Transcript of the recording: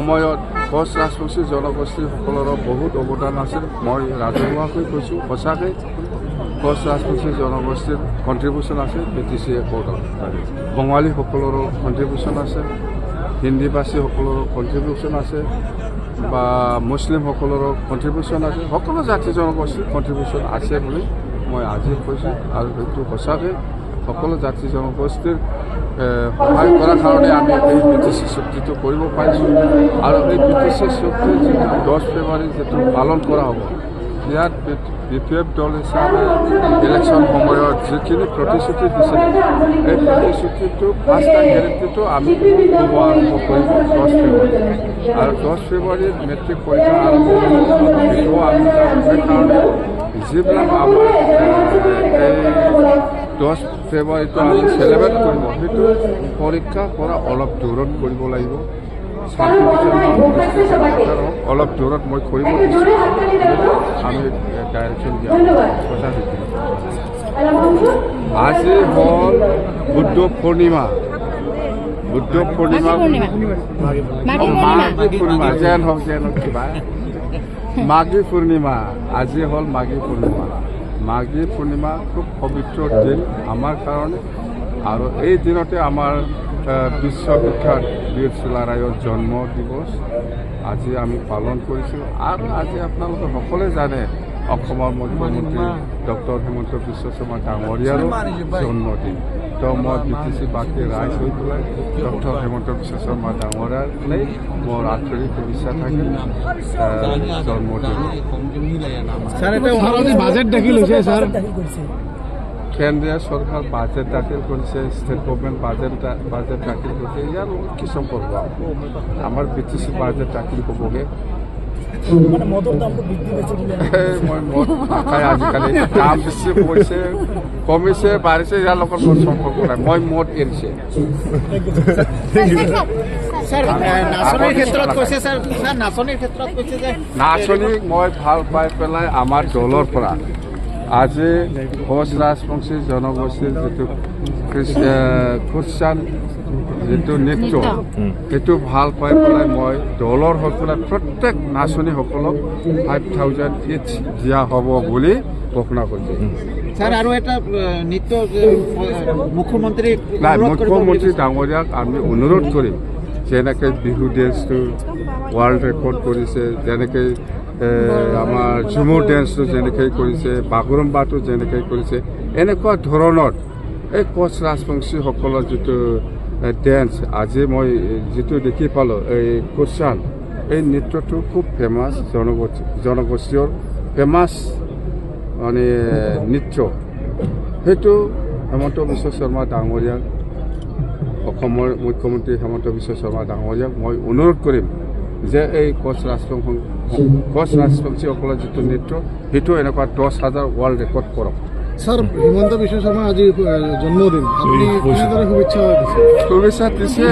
সময়ত কোচ ৰাজবংশী জনগোষ্ঠীসকলৰ বহুত অৱদান আছিল। মই ৰাজহুৱাকৈ কৈছোঁ, সঁচাকৈ কোচ ৰাজবংশী জনগোষ্ঠীৰ কণ্ট্ৰিবিউশ্যন আছে PTC একৰ্ডত। বঙালীসকলৰো কণ্ট্ৰিবিউশ্যন আছে, হিন্দীভাষীসকলৰো কণ্ট্ৰিবিউশ্যন আছে, বা মুছলিমসকলৰো কণ্ট্ৰিবিউশ্যন আছে। সকলো জাতি জনগোষ্ঠীৰ কণ্ট্ৰিবিউশ্যন আছে বুলি মই আজি কৈছোঁ, আৰু সেইটো সঁচাকৈ সকলো জাতি জনগোষ্ঠীৰ সহায় কৰাৰ কাৰণে আমি এই PTC চুক্তিটো কৰিব পাৰিছোঁ। আৰু এই PTC চুক্তি যিটো 10 ফেব্ৰুৱাৰী যিটো পালন কৰা হ'ব, ইয়াত BPF দল হিচাপে ইলেকশ্যন সময়ত যিখিনি প্ৰতিশ্ৰুতি দিছিলে, এই প্ৰতিশ্ৰুতিটো ফাৰ্ষ্ট গেৰেণ্টিটো আমি দিব আৰম্ভ কৰিব 10 ফেব্ৰুৱাৰী। আৰু 10 ফেব্ৰুৱাৰীত মেট্ৰিক পৰীক্ষা আৰম্ভ কৰিব, সেইটো আমি সেইকাৰণে যিবিলাক আমাৰ এই 10 ফেব্ৰুৱাৰীটো আমি চেলিব্ৰেট কৰিব, সেইটো পৰীক্ষা পৰা অলপ দূৰত কৰিব লাগিব। অলপ দূৰত মই কৰিব দিছোঁ, আমি ডাইৰেকশ্যন দিয়া কথা দিছোঁ। আজি হ'ল বুদ্ধ পূৰ্ণিমা, যেন হওক কিবা মাঘী পূৰ্ণিমা। আজি হ'ল মাঘী পূৰ্ণিমা। মাঘী পূৰ্ণিমা খুব পবিত্ৰ দিন আমাৰ কাৰণে, আৰু এই দিনতে আমাৰ বিশ্ববিখ্যাত বীৰ চিলাৰায়ৰ জন্ম দিৱস আজি আমি পালন কৰিছোঁ। আৰু আজি আপোনালোকে সকলোৱে জানে অসমৰ মুখ্যমন্ত্ৰী ডক্টৰ হিমন্ত বিশ্ব শৰ্মা ডাঙৰীয়াৰো জন্মদিন। তো মই PTC বাকী ৰাইজ হৈ পেলাই ডক্টৰ হিমন্ত বিশ্ব শৰ্মা ডাঙৰীয়ালৈ মোৰ আন্তৰিক শুভেচ্ছা থাকিল জন্মদিন। কেন্দ্ৰীয় চৰকাৰ বাজেট দাখিল কৰিছে, ষ্টেট গভৰ্ণমেণ্ট বাজেট দাখিল কৰিছে। ইয়াৰ লগত কি সম্পৰ্ক? আমাৰ PTC বাজেট দাখিল হ'বগৈ। মই মদ নাখাই, আজিকালি দাম বেছি হৈছে, কমিছে, বাঢ়িছে, ইয়াৰ লগত মোৰ সম্পৰ্ক নাই। মই মদ এৰিছে। নাচনী মই ভাল পাই পেলাই আমাৰ দলৰ পৰা আজি কোচ ৰাজবংশী জনগোষ্ঠীৰ যিটো খ্ৰীষ্টান যিটো নৃত্য, সেইটো ভাল পাই পেলাই মই দলৰ হৈ পেলাই প্ৰত্যেক নাচনীসকলক 5,000 ইচ দিয়া হ'ব বুলি ঘোষণা কৰিছে। স্যাৰ, আৰু এটা নৃত্য মুখ্যমন্ত্ৰী ডাঙৰীয়াক আমি অনুৰোধ কৰিম, যেনেকৈ বিহু ডেন্সটো ৱৰ্ল্ড ৰেকৰ্ড কৰিছে, যেনেকৈ আমাৰ ঝুমুৰ ডেন্সটো যেনেকৈ কৰিছে, বাগৰুম্বাটো যেনেকৈ কৰিছে, এনেকুৱা ধৰণৰ এই কোচ ৰাজবংশীসকলৰ যিটো ডেন্স আজি মই যিটো দেখি পালোঁ, এই কুৰ্চান, এই নৃত্যটো খুব ফেমাছ, জনগোষ্ঠীৰ ফেমাছ মানে নৃত্য। সেইটো হিমন্ত বিশ্ব শৰ্মা ডাঙৰীয়াক, অসমৰ মুখ্যমন্ত্ৰী হিমন্ত বিশ্ব শৰ্মা ডাঙৰীয়াক মই অনুৰোধ কৰিম যে এই কোচ ৰাজবংশীসকলৰ যিটো নৃত্য, সেইটো এনেকুৱা 10,000 ৱৰ্ল্ড ৰেকৰ্ড কৰক। স্যাৰ, হিমন্ত বিশ্ব শৰ্মা আজি জন্মদিন, আপনি শুভেচ্ছা দিছে।